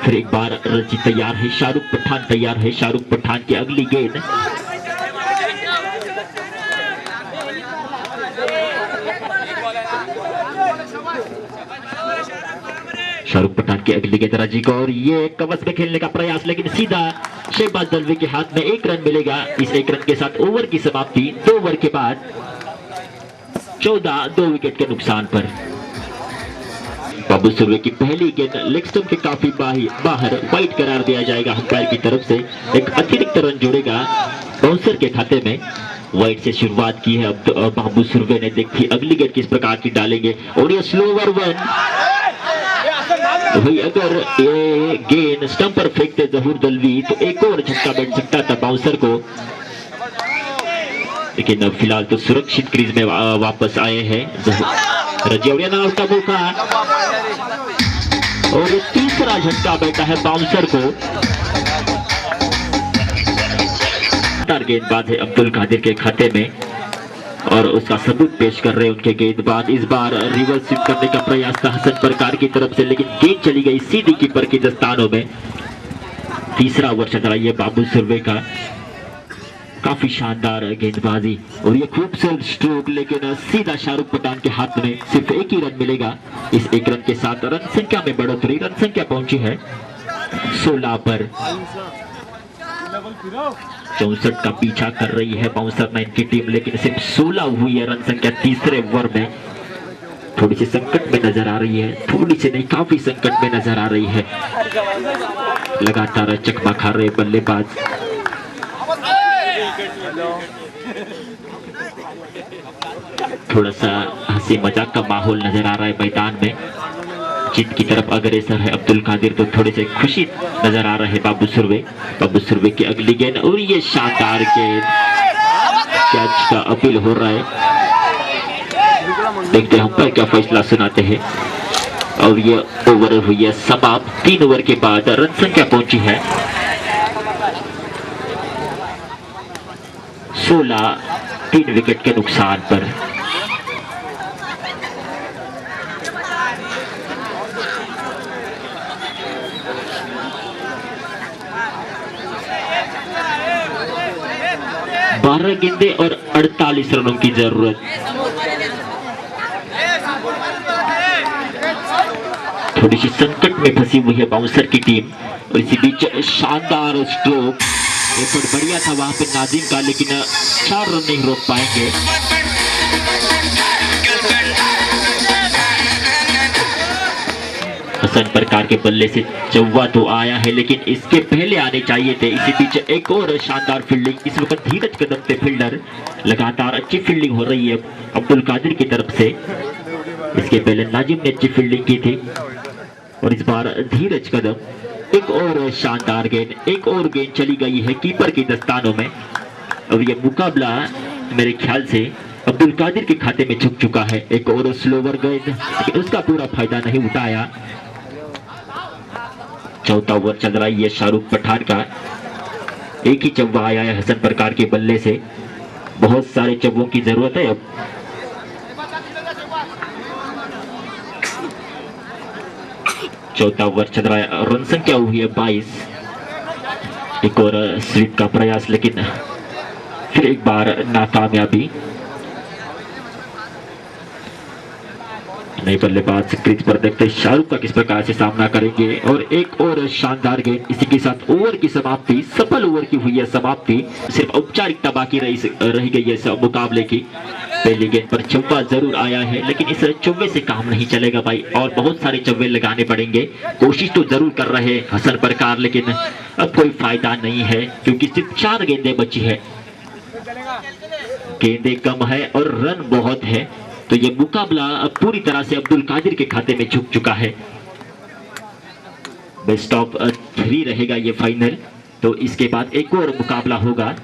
फिर एक बार रजी तैयार है, शाहरुख पठान तैयार है। शाहरुख पठान की अगली गेंद, शाहरुख पठान की अगली गेंद रजी को और ये कवच में खेलने का प्रयास, लेकिन सीधा शहबाज दलवी के हाथ में। 1 रन मिलेगा। इस 1 रन के साथ ओवर की समाप्ति। 2 ओवर के बाद 14, 2 विकेट के नुकसान पर। बाबू सुरवे की पहली गेंद लेग स्टंप के काफी बाहर, वाइड करार दिया जाएगा अंपायर की तरफ से। एक अतिरिक्त रन जुड़ेगा बाउंसर के खाते में। वाइड से शुरुआत की है अब बाबू सुरवे ने। देखिए अगली गेंद किस प्रकार की डालेंगे और ये स्लोवर 1। भाई अगर ये गेंद स्टंप पर फेंकते जहूर दलवी तो एक और झटका बैठ सकता था बाउंसर को। लेकिन फिलहाल तो सुरक्षित क्रीज में वापस आए हैं रजेवड़िया नाम का मौका और तीसरा झटका बैठा है बाउंसर को। गेंदबाज है अब्दुल कादिर के खाते में और उसका सबूत पेश कर रहे हैं उनके गेंदबाज। इस बार रिवर्स स्विप करने का प्रयास था हसन परकार की तरफ से, लेकिन गेंद चली गई सीधी कीपर के दस्तानों में। तीसरा ओवर चल रहा है बाबू सुरवे का। काफी शानदार गेंदबाजी और ये खूबसूरत स्ट्रोक, लेकिन सीधा शाहरुख पठान के हाथ में। सिर्फ एक ही रन मिलेगा। इस एक रन के साथ रन संख्या में बढ़ोतरी। रन संख्या पहुंची है 16 पर। 64 का पीछा कर रही है बाउंसर 9 की टीम, लेकिन सिर्फ 16 हुई है रन संख्या तीसरे ओवर में। थोड़ी सी संकट में नजर आ रही है, थोड़ी सी नहीं काफी संकट में नजर आ रही है। लगातार चकमा खा रहे बल्लेबाज। थोड़ा सा हंसी मजाक का माहौल नजर आ रहा है मैदान में। जीत की तरफ अग्रसर है अब्दुल कादिर, तो थोड़े से खुशी नजर आ रहे हैं बाबू सुरवे। बाबू सुरवे की अगली गेंद और ये शानदार गेंद, कैच का अपील हो रहा है। देखते हैं अंपायर क्या फैसला सुनाते हैं। और ये ओवर हुई है समाप्त। 3 ओवर के बाद रन संख्या पहुंची है 16, 3 विकेट के नुकसान पर। बारह गेंदे और 48 रनों की जरूरत। थोड़ी सी संकट में फंसी हुई है बाउंसर की टीम और इसी बीच शानदार स्ट्रोक। एफर्ट बढ़िया था वहां पे नाजिम का, लेकिन 4 रन नहीं रोक पाएंगे। हसन परकार के बल्ले से चौवा तो आया है, लेकिन इसके पहले आने चाहिए थे। इसी बीच एक और शानदार फील्डिंग। इस वक्त धीरज कदम पे फील्डर, लगातार अच्छी फील्डिंग हो रही है अब्दुल कादिर की तरफ से। इसके पहले नाजिम ने अच्छी फील्डिंग की थी और इस बार धीरज कदम। एक और शानदार गेंद, एक और गेंद चली गई है कीपर के दस्तानों में और यह मुकाबला मेरे ख्याल से अब्दुल कादिर के खाते में झुक चुका है। एक और स्लोवर गेंद, उसका पूरा फायदा नहीं उठाया। चौथा ओवर चल रहा है शाहरुख पठान का। एक ही चौवा आया है हसन परकार के बल्ले से। बहुत सारे चौवों की जरूरत है अब। चौथा ओवर चल रहा है, रन संख्या हुई है 22। एक और स्वीप का प्रयास, लेकिन फिर एक बार नाकामयाबी। नए बल्लेबाज क्रीज पर देखते शाहरुख का किस प्रकार से सामना करेंगे। और एक और शानदार गेंद। इसी के साथ ओवर की समाप्ति, सफल ओवर की हुई है समाप्ति। सिर्फ औपचारिकता बाकी रही गई है इस मुकाबले की। पहली गेंद पर चौवा जरूर आया है, लेकिन इस चौवे से काम नहीं चलेगा भाई, और बहुत सारे चौवे लगाने पड़ेंगे। कोशिश तो जरूर कर रहे हैं हसन परकार, लेकिन अब कोई फायदा नहीं है क्योंकि सिर्फ 4 गेंदें बची है। गेंदें कम है और रन बहुत है, तो ये मुकाबला अब पूरी तरह से अब्दुल कादिर के खाते में झुक चुका है। बेस्ट ऑफ 3 रहेगा ये फाइनल, तो इसके बाद एक और मुकाबला होगा।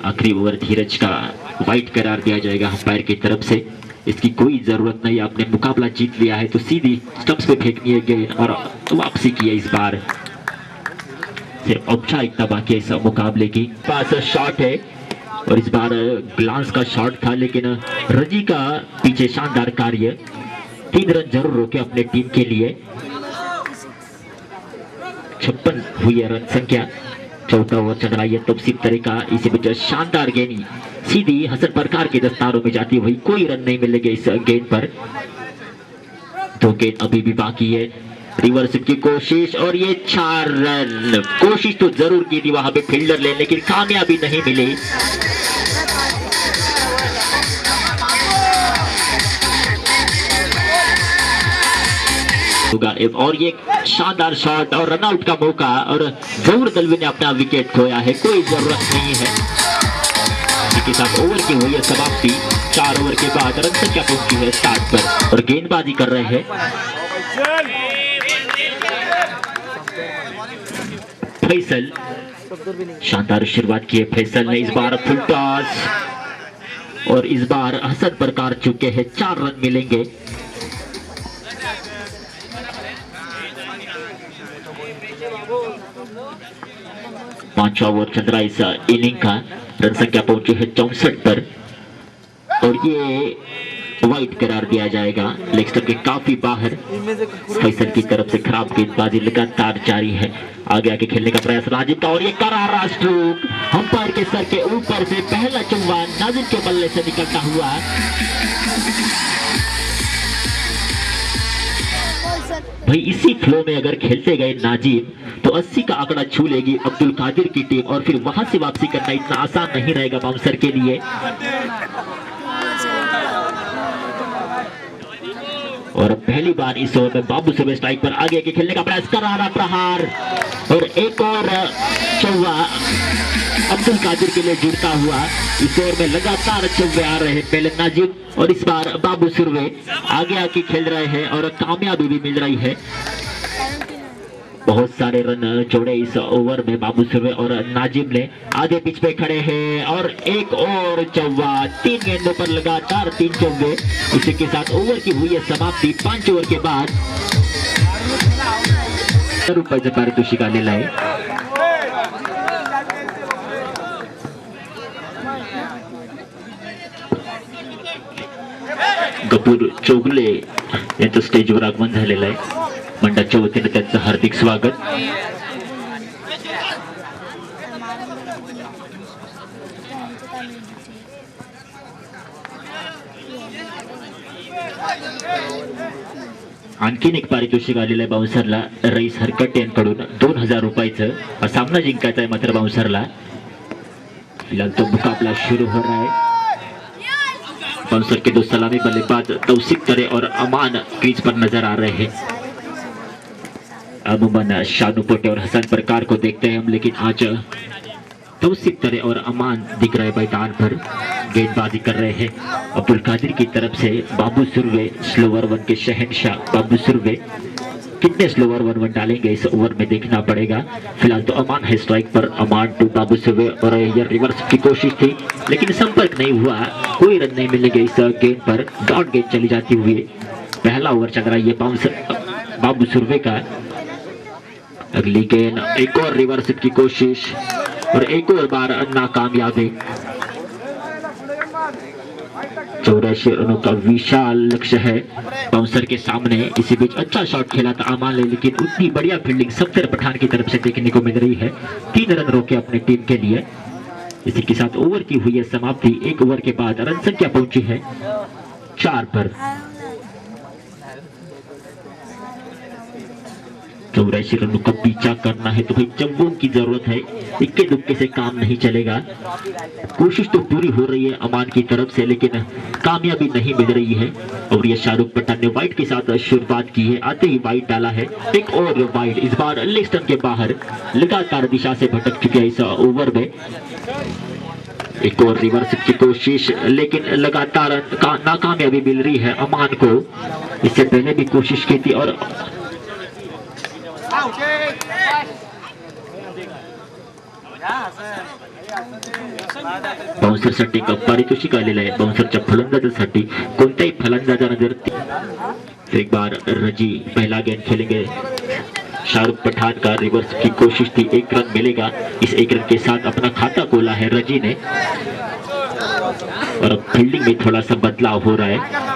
आखिरी ओवर धीरज का वाइट करार दिया जाएगा अंपायर की तरफ से। इसकी कोई जरूरत नहीं, आपने मुकाबला जीत लिया है तो सीधी स्टंप्स पे फेंकनी है गेंद और वापसी की है। इस बार सिर्फ औपचारिकता बाकी है इस मुकाबले की। पास शॉट है और इस बार ग्लांस का शॉट था, लेकिन रजी का पीछे शानदार कार्य। 3 रन जरूर रोके अपने टीम के लिए। 56 हुई है रन संख्या। चौथा ओवर चल रहा है तबसीब तरीका। इसी बीच शानदार गेंद सीधी हसन परकार के दस्तारों में जाती हुई। कोई रन नहीं मिलेंगे इस गेंद पर। 2 गेंद अभी भी बाकी है। रिवर्स की कोशिश और ये 4 रन। कोशिश तो जरूर की थी वहां पे फील्डर ले, लेकिन कामयाबी नहीं मिली। और ये शानदार शॉट और रनआउट का मौका, और जरूर दलवी ने अपना विकेट खोया है। कोई जरूरत नहीं है। इसी के साथ ओवर की हुई है समाप्ति। 4 ओवर के बाद रन संख्या पहुंची है 60 पर और गेंदबाजी कर रहे हैं फैसल। शानदार शुरुआत की है फैसल ने, इस बार फुल टॉस और इस बार हसन प्रकार चुके हैं, 4 रन मिलेंगे। पांचवा ओवर चल रहा है इस इनिंग का, रन संख्या पहुंची है 64 पर और ये वाइड करार दिया जाएगा। लेग स्टंप के काफी बाहर, फैसल की तरफ से खराब गेंदबाजी लगातार जारी है। आगे आके खेलने का प्रयास नाजिम का और ये करारा स्ट्रोक अंपायर के सर के ऊपर से पहला चौवा नाजिम के बल्ले से निकलता हुआ। भाई इसी फ्लो में अगर खेलते गए नाजिम तो 80 का आंकड़ा छू लेगी अब्दुल कादिर की टीम और फिर वहां से वापसी करना इतना आसान नहीं रहेगा बाउंसर के लिए। और पहली बार इस ओवर में बाबू सुबह स्ट्राइक पर आगे के खेलने का प्रयास, करारा प्रहार और एक और चौवा अब्दुल कादिर के लिए जुड़ता हुआ। इस ओवर में लगातार चौवे आ रहे हैं, पहले नाजिम और इस बार बाबू सुरवे आगे आके खेल रहे हैं और कामयाबी भी मिल रही है। बहुत सारे रन जोड़े इस ओवर में बाबू सुरवे और नाजिम ने। आगे पिच पे खड़े हैं और एक और चौवा, 3 गेंदों पर लगातार 3 चौवे। इसी के साथ ओवर की हुई है समाप्ति। 5 ओवर के बाद रुपये पारितोषिक का ले लाए। कपूर चौगले यांचं स्टेजवर आगमन झालेलं आहे, मंडळाच्या वतीने त्यांचं हार्दिक स्वागत। आणखीन एक पारितोषिक आलेलं आहे बाउन्सरला, रईस हरकट यांकडून 2000 रुपयाचं। हा सामना जिंकायचा आहे मात्र बाउन्सरला। फिलहाल तो मुकाबला शुरू हो रहा है। बाउंसर के 2 सलामी बल्लेबाज तौसीफ तरे और अमान क्रीज पर नजर आ रहे हैं। अमूमन शानू पोटे और हसन प्रकार को देखते हैं हम, लेकिन आज तौसीफ तरे और अमान दिख रहे मैदान पर गेंदबाजी कर रहे हैं। अब्दुल कादिर की तरफ से बाबू सुरवे, स्लोवर 1 के शहंशाह बाबू सुरवे कितने स्लोवर 1 डालेंगे इस ओवर में देखना पड़ेगा। फिलहाल तो अमान है स्ट्राइक पर, अमान टू बाबू सुरवे और यह रिवर्स की कोशिश थी लेकिन संपर्क नहीं हुआ, कोई रन नहीं मिलेंगे इस गेंद पर। डॉट गेंद चली जाती हुई पहला ओवर चल रहा है ये बाबू सुरवे का। अगली गेंद, एक और रिवर्स की कोशिश और एक और बार नाकामयाबी। 84 रनों का विशाल लक्ष्य है बाउंसर के सामने। इसी बीच अच्छा शॉट खेला था अमान ने, लेकिन उतनी बढ़िया फील्डिंग सफ्दर पठान की तरफ से देखने को मिल रही है। 3 रन रोके अपने टीम के लिए। इसी के साथ ओवर की हुई है समाप्ति। 1 ओवर के बाद रन संख्या पहुंची है 4 पर। 84 रनों का पीछा करना है तो भाई चंबों की जरूरत है, इक्के दुक्के से काम नहीं चलेगा। कोशिश तो पूरी हो रही है अमान की तरफ से लेकिन कामयाबी नहीं मिल रही है। और ये शाहरुख पठान ने वाइड के साथ शुरुआत की है, आते ही वाइड डाला है। एक और वाइड, इस बार लेग स्टंप के बाहर, लगातार दिशा से भटक चुके हैं इस ओवर में। एक और रिवर्स की कोशिश लेकिन लगातार नाकामयाबी मिल रही है अमान को। इससे पहले भी कोशिश की थी और बाउन्सरसाठी पारितोषिक आलेलं आहे। बाउन्सरच्या फलंदाजासाठी कोणत्याही फलंदाजाने जर एक बार रजी पहला गेंद खेलेंगे, शाहरुख पठान का रिवर्स की कोशिश थी, 1 रन मिलेगा। इस 1 रन के साथ अपना खाता खोला है रजी ने और अब फील्डिंग में थोड़ा सा बदलाव हो रहा है।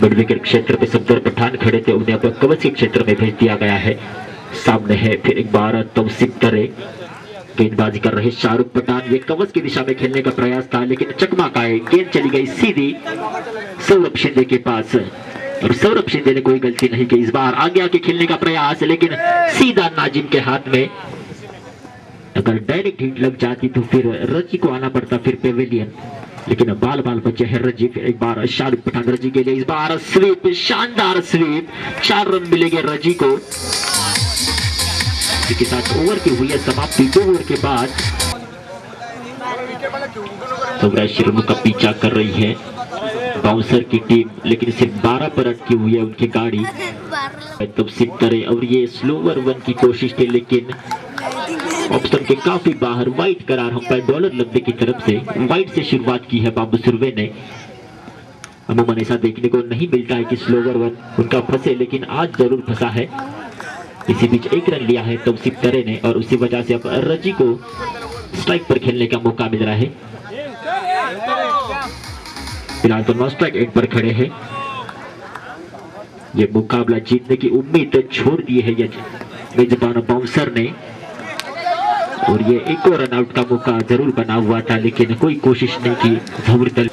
मिड विकेट क्षेत्र पे सफदर पठान खड़े थे, उन्हें अब कवच के क्षेत्र में भेज दिया गया है। सामने है फिर एक बार तौसीफ तरे, गेंदबाजी कर रहे शाहरुख पठान। ये कवच की दिशा में खेलने का प्रयास था लेकिन चकमा का है, गेंद चली गई सीधी सौरभ शिंदे के पास और सौरभ शिंदे ने कोई गलती नहीं की। इस बार आगे आके खेलने का प्रयास लेकिन सीधा नाजिम के हाथ में। अगर डायरेक्ट हिट लग जाती तो फिर रजी को आना पड़ता फिर पेविलियन, लेकिन बाल बाल बचे हैं रजी। फिर एक बार शाहरुख पठान रजी के लिए, इस बार स्वीप, शानदार स्वीप, 4 रन मिलेंगे रजी को। के साथ ओवर की हुई है समाप्ति। 2 ओवर के बाद 84 रनों का पीछा कर रही है बाउंसर की टीम, लेकिन सिर्फ 12 पर अटकी हुई है उनकी गाड़ी। तौसीफ तरे और ये स्लोवर 1 की कोशिश थी लेकिन ऑप्शन के काफी बाहर, वाइट करार अंपायर डॉलर लब्धे की तरफ से। वाइट से शुरुआत की है बाबू सुरवे ने। अमूमन ऐसा देखने को नहीं मिलता है कि स्लोवर वन उनका फंसे, लेकिन आज जरूर फंसा है। इसी बीच एक रन लिया है तौसीफ तरे ने और उसी वजह से अब रजी को स्ट्राइक पर खेलने का मौका मिल रहा है। फिलहाल तो 9 स्ट्राइक एंड पर खड़े हैं। ये मुकाबला जीतने की उम्मीद छोड़ दी है मेजबान बाउंसर ने, और ये एक और रन आउट का मौका जरूर बना हुआ था, लेकिन कोई कोशिश नहीं की जबरदल।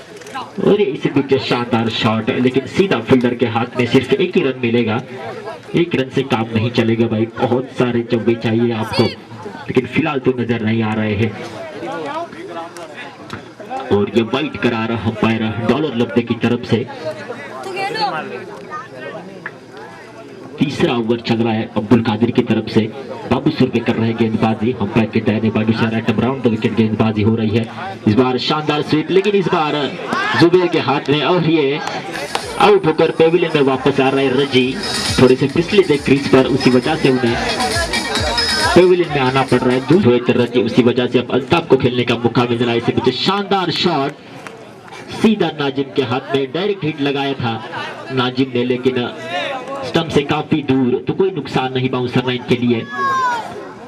और इसी बीच शानदार शॉट, लेकिन सीधा फील्डर के हाथ में सिर्फ एक ही रन मिलेगा। एक रन से काम नहीं चलेगा भाई, बहुत सारे चौके चाहिए आपको, लेकिन फिलहाल तो नजर नहीं आ रहे हैं। और ये वाइट करा रहा अंपायर डॉलर लब्धे की तरफ से। तीसरा ओवर चल रहा है अब्दुल कादिर की तरफ से। बाबू सुरवे कर रहे हैं गेंदबाजी, अंपायर के दाहिने बाजू से राइट अराउंड द विकेट गेंदबाजी हो रही है। इस बार शानदार स्वीप, लेकिन इस बार जुबेर के हाथ में, और ये आउट होकर पेविलियन में वापस आ रहा है रजी। थोड़े से फिसले थे क्रीज पर, उसी वजह से उन्हें पेविलियन में आना पड़ रहा है। दूर हुए रजी, उसी वजह से अब अल्ताफ को खेलने का मौका मिल रहा है। इसी बीच शानदार शॉट सीधा नाजिम के हाथ में, डायरेक्ट हिट लगाया था नाजिम ने, लेकिन स्टंप से काफी दूर, तो कोई नुकसान नहीं बाउंसर लाइन के लिए।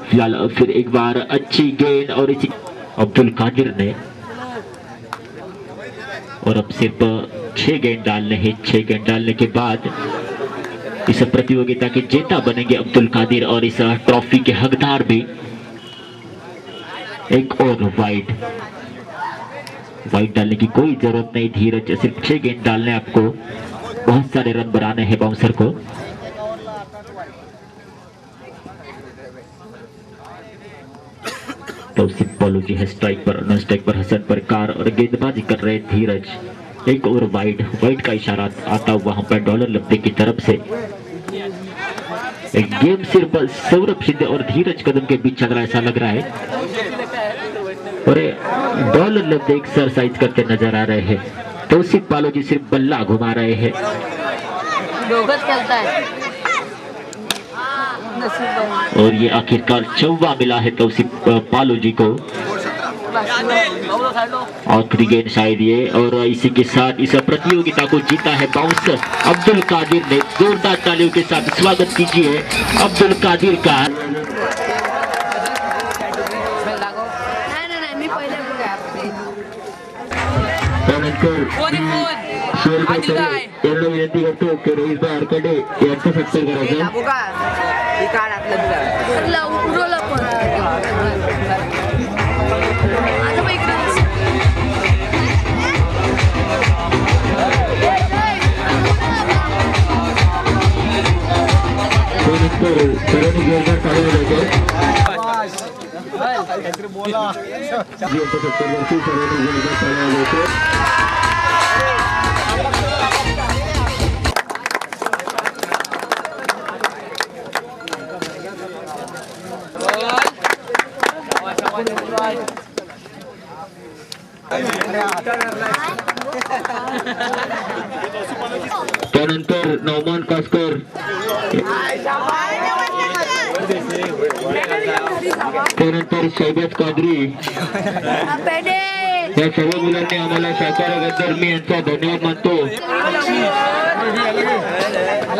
फिलहाल फिर एक बार अच्छी गेंद, और इसी अब्दुल कादिर ने, और अब सिर्फ 6 गेंद डालने हैं। 6 गेंद डालने के बाद इस प्रतियोगिता के जेता बनेंगे अब्दुल कादिर, और इस ट्रॉफी के हकदार भी। एक और वाइड डालने की कोई जरूरत नहीं धीरज, सिर्फ 6 गेंद डालने आपको, बहुत सारे रन बनाने हैं बाउंसर को। तौसीफ बालोजी है स्ट्राइक पर, नॉन स्ट्राइक पर हसन पर कार, और गेंदबाजी कर रहे धीरज। एक और वाइड का इशारा आता हुआ हम पर डॉलर लब्धे की तरफ से। एक गेम सिर्फ सौरभ शिंदे और धीरज कदम के बीच चल रहा है, ऐसा लग रहा है, और डॉलर लब्धे एक्सरसाइज करते नजर आ रहे हैं। तौसीफ बालोजी सिर्फ बल्ला घुमा रहे हैं। और ये आखिरकार चौवा मिला है तौसीफ बालोजी को। आखिरी गेंद शायद ये, और इसी के साथ इस प्रतियोगिता को जीता है बाउंसर अब्दुल कादिर ने। जोरदार तालियों के साथ स्वागत कीजिए अब्दुल कादिर का। विनंती करतो की रोहित भाई आरकडे यांचं सत्कार करायचं। सर्वांनी जोरदार टाळ्या वाजवायच्या। सत्कारवरती सर्वांनी जोरदार टाळ्या वाजवायच्या। त्यानंतर नौमान कास्कर, त्यानंतर शहबाज कादरी, या सर्व मुलांनी आम्हाला सहकार्याबद्दल मी यांचा धन्यवाद मानतो।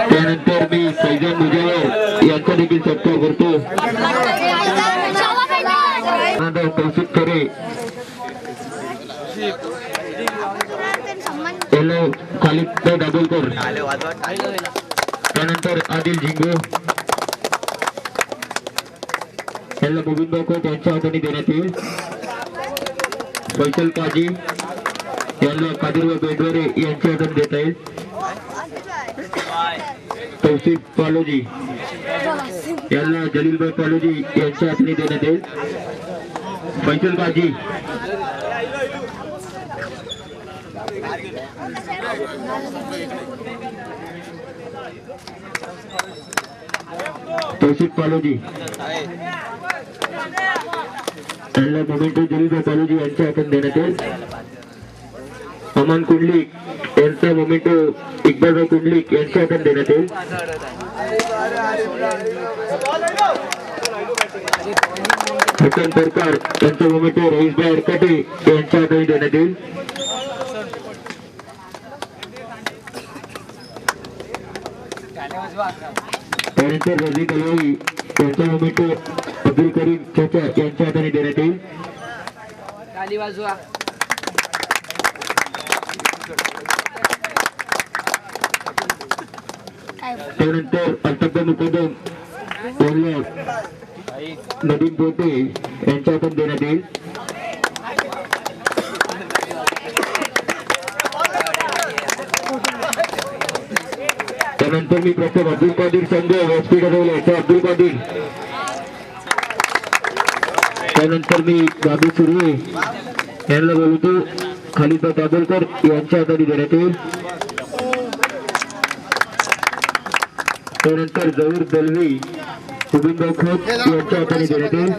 त्यानंतर मी फैजान मुजावर यांचा देखील सत्कार करतो। तौसीफ तरे, खालिद दाभोलकर, त्यानंतर आदिल झिंगो यांना गोविंद खोत यांच्या हाताने देण्यात येईल। फैसल काजी यांना कादिर व बेडवरे यांच्या हाताने देता येईल। तौसीफ बालोजी यांना जलीलभाई बालोजी यांच्या हाताने देण्यात येईल। फैसल काजी, तौसीफ बालोजी यांना मोमेंटो जलीलभाई बालोजी यांच्या हातात देण्यात येईल। अमान कुंडलिक यांचा मोमेंटो इक्बालभाई कुंडलिक यांच्या हातात देण्यात येईल। हसन परकार यांचा मोमेंटो रईसभाई अरकाटे यांच्या हाताने देण्यात येईल. त्यानंतर रजी कलवाई यांचा मोमेंटो अब्दुल करीम चाचा यांच्या हाताने देण्यात येईल. खाली वाजवा. त्यानंतर अल्ताफ मुकदम यांना नदीम पोटे यांच्या हातात देण्यात येईल. त्यानंतर मी प्रथम अब्दुल कादीर संघ व्यासपीठ याचा अब्दुल कादीर. त्यानंतर मी बाबू सुर्वे यांना बोलतो खालिदा दाभोलकर यांच्या हाताने देण्यात येईल. त्यानंतर जहूर दलवी गोविंदराव खोत यांच्या हाताने देण्यात येईल.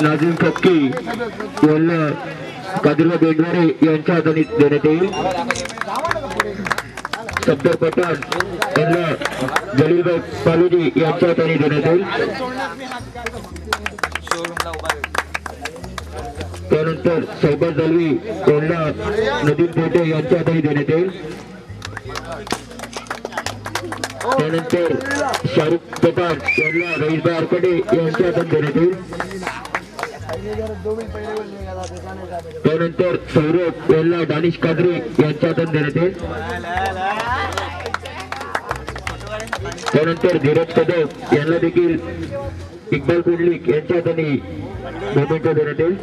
नाझीम फक्की यांना कादिरवा बेंडवारे यांच्या हाताने देण्यात येईल. सफदर पठाण यांना जलीलभाई पालोजी यांच्या हाताने देण्यात येईल. त्यानंतर शहबाज दलवी यांना नदीम पोटे यांच्या हाताने देण्यात येईल. त्यानंतर शाहरुख पठाण यांना रईसभाई अरकाटे यांच्या हातात देण्यात येईल. त्यानंतर सौरभ यांना दानिश कादरी यांच्या हातात देण्यात येईल. त्यानंतर धीरज कदम यांना देखील इक्बाल कुंडलिक यांच्या हाताने मोमेंटो देण्यात येईल.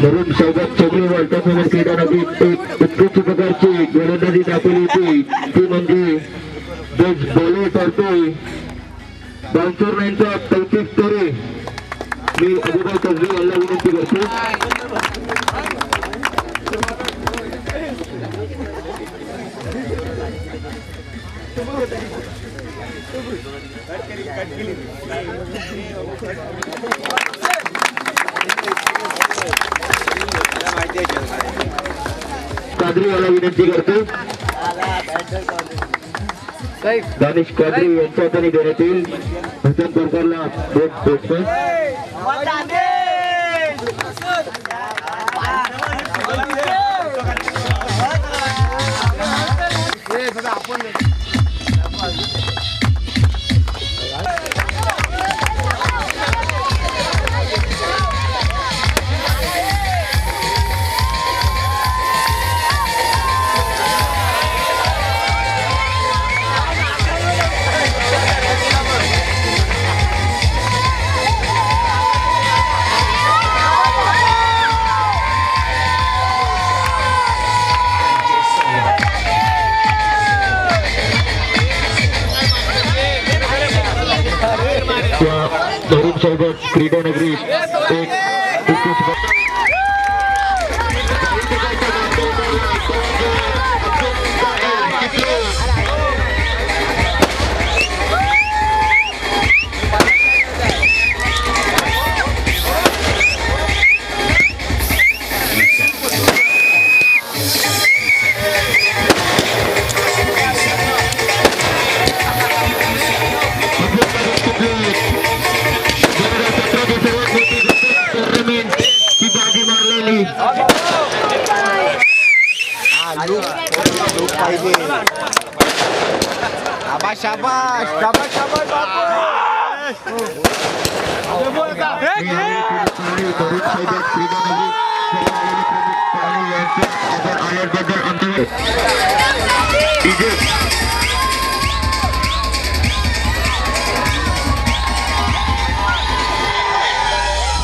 धरून सौगत चौगले त्यासमोर क्रीडानगरी एक उत्कृष्ट प्रकारची गोलंदाजी दाखवली होती. ती म्हणजे देश बोले करतोय बांसूर यांचा कौतिक तोरे. मी अभिभाव तजवी यांना विनंती करतो. कादरी याला विनंती करतो. दानिश कादरी यांच्या हाताने देण्यात येईल. हसन सरकारला बोट पोचतो. धरून सोबत क्रीडानगरी एक शाबाश शाबाश शाबाश बापू